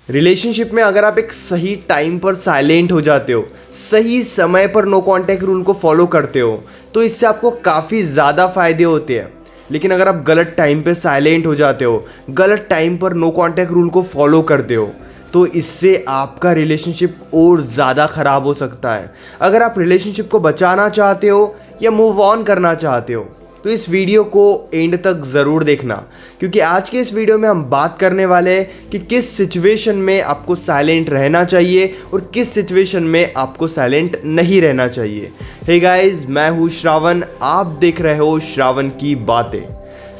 Relationship में अगर आप एक सही टाइम पर साइलेंट हो जाते हो, सही समय पर नो कांटेक्ट रूल को फॉलो करते हो, तो इससे आपको काफ़ी ज़्यादा फायदे होते हैं। लेकिन अगर आप गलत टाइम पे साइलेंट हो जाते हो, गलत टाइम पर नो कांटेक्ट रूल को फॉलो करते हो, तो इससे आपका रिलेशनशिप और ज़्यादा ख़राब हो सकता है। अगर आप रिलेशनशिप को बचाना चाहते हो या मूव ऑन करना चाहते हो, तो इस वीडियो को एंड तक ज़रूर देखना, क्योंकि आज के इस वीडियो में हम बात करने वाले हैं कि किस सिचुएशन में आपको साइलेंट रहना चाहिए और किस सिचुएशन में आपको साइलेंट नहीं रहना चाहिए। हे गाइस, मैं हूँ श्रावण, आप देख रहे हो श्रावण की बातें।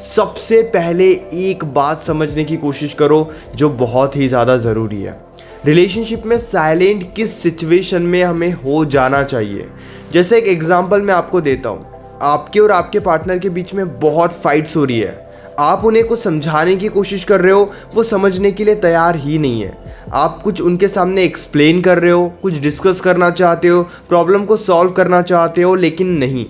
सबसे पहले एक बात समझने की कोशिश करो जो बहुत ही ज़्यादा ज़रूरी है। रिलेशनशिप में साइलेंट किस सिचुएशन में हमें हो जाना चाहिए। जैसे एक एग्जांपल मैं आपको देता हूँ। आपके और आपके पार्टनर के बीच में बहुत फाइट्स हो रही है। आप उन्हें कुछ समझाने की कोशिश कर रहे हो, वो समझने के लिए तैयार ही नहीं है। आप कुछ उनके सामने एक्सप्लेन कर रहे हो, कुछ डिस्कस करना चाहते हो, प्रॉब्लम को सॉल्व करना चाहते हो, लेकिन नहीं,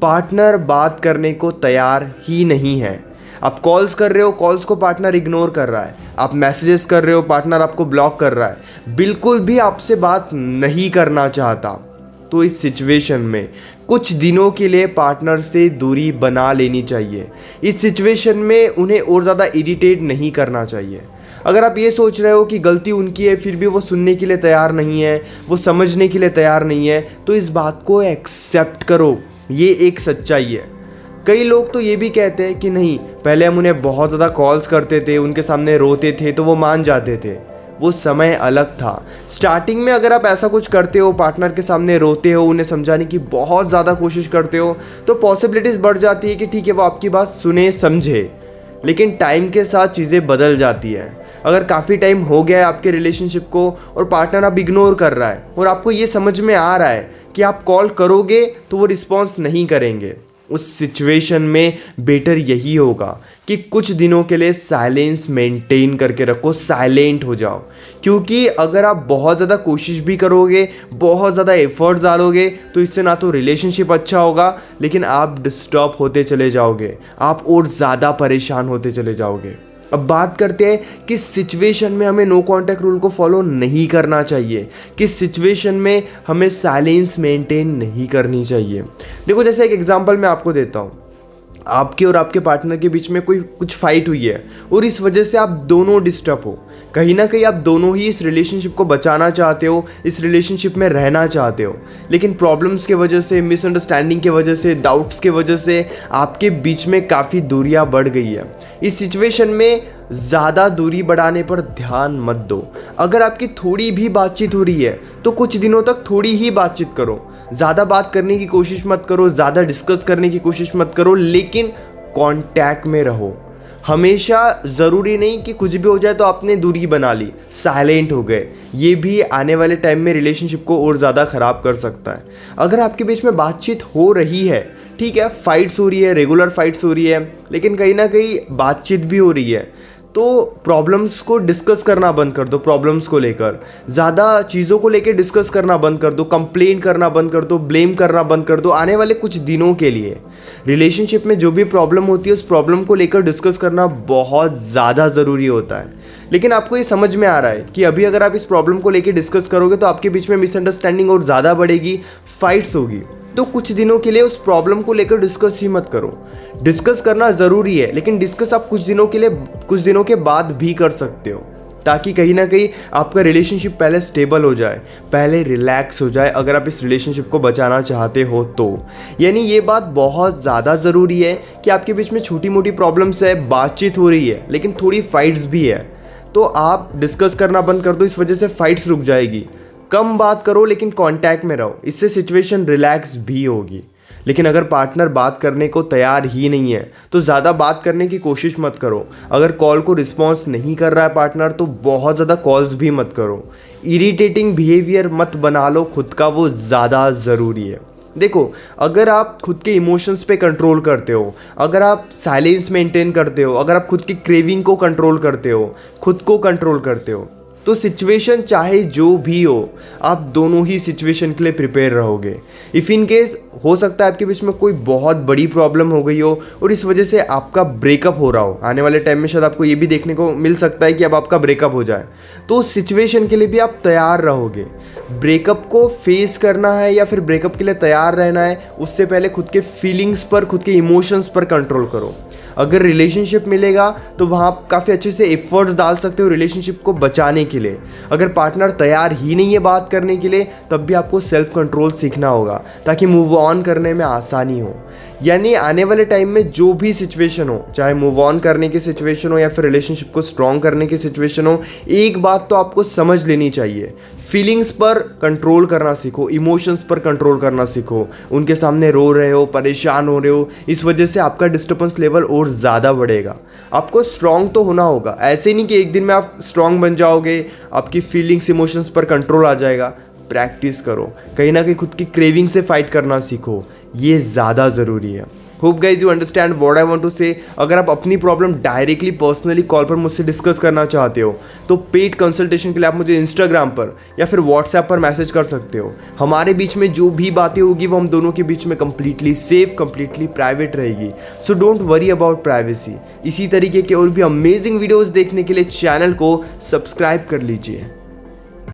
पार्टनर बात करने को तैयार ही नहीं है। आप कॉल्स कर रहे हो, कॉल्स को पार्टनर इग्नोर कर रहा है। आप मैसेजेस कर रहे हो, पार्टनर आपको ब्लॉक कर रहा है, बिल्कुल भी आपसे बात नहीं करना चाहता। तो इस सिचुएशन में कुछ दिनों के लिए पार्टनर से दूरी बना लेनी चाहिए। इस सिचुएशन में उन्हें और ज़्यादा इरिटेट नहीं करना चाहिए। अगर आप ये सोच रहे हो कि गलती उनकी है, फिर भी वो सुनने के लिए तैयार नहीं है, वो समझने के लिए तैयार नहीं है, तो इस बात को एक्सेप्ट करो। ये एक सच्चाई है। कई लोग तो ये भी कहते हैं कि नहीं, पहले हम उन्हें बहुत ज़्यादा कॉल्स करते थे, उनके सामने रोते थे तो वो मान जाते थे। वो समय अलग था। स्टार्टिंग में अगर आप ऐसा कुछ करते हो, पार्टनर के सामने रोते हो, उन्हें समझाने की बहुत ज़्यादा कोशिश करते हो, तो पॉसिबिलिटीज़ बढ़ जाती है कि ठीक है, वो आपकी बात सुने समझे। लेकिन टाइम के साथ चीज़ें बदल जाती है। अगर काफ़ी टाइम हो गया है आपके रिलेशनशिप को और पार्टनर आप इग्नोर कर रहा है और आपको ये समझ में आ रहा है कि आप कॉल करोगे तो वो रिस्पॉन्स नहीं करेंगे, उस सिचुएशन में बेटर यही होगा कि कुछ दिनों के लिए साइलेंस मेंटेन करके रखो, साइलेंट हो जाओ। क्योंकि अगर आप बहुत ज़्यादा कोशिश भी करोगे, बहुत ज़्यादा एफर्ट्स डालोगे, तो इससे ना तो रिलेशनशिप अच्छा होगा, लेकिन आप डिस्टर्ब होते चले जाओगे, आप और ज़्यादा परेशान होते चले जाओगे। अब बात करते हैं किस सिचुएशन में हमें नो कांटेक्ट रूल को फॉलो नहीं करना चाहिए, किस सिचुएशन में हमें साइलेंस मेंटेन नहीं करनी चाहिए। देखो, जैसे एक एग्जांपल मैं आपको देता हूँ। आपके और आपके पार्टनर के बीच में कोई कुछ फाइट हुई है और इस वजह से आप दोनों डिस्टर्ब हो। कहीं ना कहीं आप दोनों ही इस रिलेशनशिप को बचाना चाहते हो, इस रिलेशनशिप में रहना चाहते हो, लेकिन प्रॉब्लम्स के वजह से, मिसअंडरस्टैंडिंग के वजह से, डाउट्स के वजह से आपके बीच में काफ़ी दूरियां बढ़ गई है। इस सिचुएशन में ज़्यादा दूरी बढ़ाने पर ध्यान मत दो। अगर आपकी थोड़ी भी बातचीत हो रही है तो कुछ दिनों तक थोड़ी ही बातचीत करो। ज़्यादा बात करने की कोशिश मत करो, ज़्यादा डिस्कस करने की कोशिश मत करो, लेकिन कांटेक्ट में रहो। हमेशा ज़रूरी नहीं कि कुछ भी हो जाए तो आपने दूरी बना ली, साइलेंट हो गए। ये भी आने वाले टाइम में रिलेशनशिप को और ज़्यादा ख़राब कर सकता है। अगर आपके बीच में बातचीत हो रही है, ठीक है, फाइट्स हो रही है, रेगुलर फाइट्स हो रही है, लेकिन कहीं ना कहीं बातचीत भी हो रही है, तो प्रॉब्लम्स को डिस्कस करना बंद कर दो। प्रॉब्लम्स को लेकर ज़्यादा चीज़ों को लेकर डिस्कस करना बंद कर दो, कंप्लेन करना बंद कर दो, ब्लेम करना बंद कर दो। आने वाले कुछ दिनों के लिए रिलेशनशिप में जो भी प्रॉब्लम होती है, उस प्रॉब्लम को लेकर डिस्कस करना बहुत ज़्यादा ज़रूरी होता है। लेकिन आपको ये समझ में आ रहा है कि अभी अगर आप इस प्रॉब्लम को लेकर डिस्कस करोगे तो आपके बीच में मिसअंडरस्टैंडिंग और ज़्यादा बढ़ेगी, फाइट्स होगी। तो कुछ दिनों के लिए उस प्रॉब्लम को लेकर डिस्कस ही मत करो। डिस्कस करना ज़रूरी है, लेकिन डिस्कस आप कुछ दिनों के बाद भी कर सकते हो, ताकि कहीं ना कहीं आपका रिलेशनशिप पहले स्टेबल हो जाए, पहले रिलैक्स हो जाए, अगर आप इस रिलेशनशिप को बचाना चाहते हो तो। यानी ये बात बहुत ज़्यादा ज़रूरी है कि आपके बीच में छोटी मोटी प्रॉब्लम्स है, बातचीत हो रही है, लेकिन थोड़ी फाइट्स भी है, तो आप डिस्कस करना बंद कर दो। इस वजह से फाइट्स रुक जाएगी। कम बात करो, लेकिन कांटेक्ट में रहो, इससे सिचुएशन रिलैक्स भी होगी। लेकिन अगर पार्टनर बात करने को तैयार ही नहीं है तो ज़्यादा बात करने की कोशिश मत करो। अगर कॉल को रिस्पॉन्स नहीं कर रहा है पार्टनर, तो बहुत ज़्यादा कॉल्स भी मत करो। इरिटेटिंग बिहेवियर मत बना लो खुद का, वो ज़्यादा ज़रूरी है। देखो, अगर आप खुद के इमोशंस पे कंट्रोल करते हो, अगर आप साइलेंस मेंटेन करते हो, अगर आप खुद की क्रेविंग को कंट्रोल करते हो, खुद को कंट्रोल करते हो, तो सिचुएशन चाहे जो भी हो, आप दोनों ही सिचुएशन के लिए प्रिपेयर रहोगे। इफ़ इन केस हो सकता है आपके बीच में कोई बहुत बड़ी प्रॉब्लम हो गई हो और इस वजह से आपका ब्रेकअप हो रहा हो, आने वाले टाइम में शायद आपको ये भी देखने को मिल सकता है कि अब आपका ब्रेकअप हो जाए, तो उस सिचुएशन के लिए भी आप तैयार रहोगे। ब्रेकअप को फेस करना है या फिर ब्रेकअप के लिए तैयार रहना है, उससे पहले खुद के फीलिंग्स पर, खुद के इमोशंस पर कंट्रोल करो। अगर रिलेशनशिप मिलेगा तो वहाँ आप काफ़ी अच्छे से एफर्ट्स डाल सकते हो रिलेशनशिप को बचाने के लिए। अगर पार्टनर तैयार ही नहीं है बात करने के लिए, तब भी आपको सेल्फ कंट्रोल सीखना होगा ताकि मूव ऑन करने में आसानी हो। यानी आने वाले टाइम में जो भी सिचुएशन हो, चाहे मूव ऑन करने की सिचुएशन हो या फिर रिलेशनशिप को स्ट्रॉन्ग करने की सिचुएशन हो, एक बात तो आपको समझ लेनी चाहिए, फीलिंग्स पर कंट्रोल करना सीखो, इमोशंस पर कंट्रोल करना सीखो। उनके सामने रो रहे हो, परेशान हो रहे हो, इस वजह से आपका डिस्टर्बेंस लेवल और ज़्यादा बढ़ेगा। आपको स्ट्रॉन्ग तो होना होगा, ऐसे नहीं कि एक दिन में आप स्ट्रॉन्ग बन जाओगे, आपकी फीलिंग्स इमोशंस पर कंट्रोल आ जाएगा। प्रैक्टिस करो, कहीं ना कहीं खुद की क्रेविंग से फाइट करना सीखो, ये ज़्यादा ज़रूरी है। Hope guys you understand what I want to say. अगर आप अपनी प्रॉब्लम डायरेक्टली पर्सनली कॉल पर मुझसे डिस्कस करना चाहते हो तो पेड कंसल्टेशन के लिए आप मुझे इंस्टाग्राम पर या फिर व्हाट्सएप पर मैसेज कर सकते हो। हमारे बीच में जो भी बातें होगी वो हम दोनों के बीच में कंप्लीटली सेफ, कंप्लीटली प्राइवेट रहेगी। So don't worry about privacy. इसी तरीके के और भी अमेजिंग वीडियोज़ देखने के लिए चैनल को सब्सक्राइब कर लीजिए।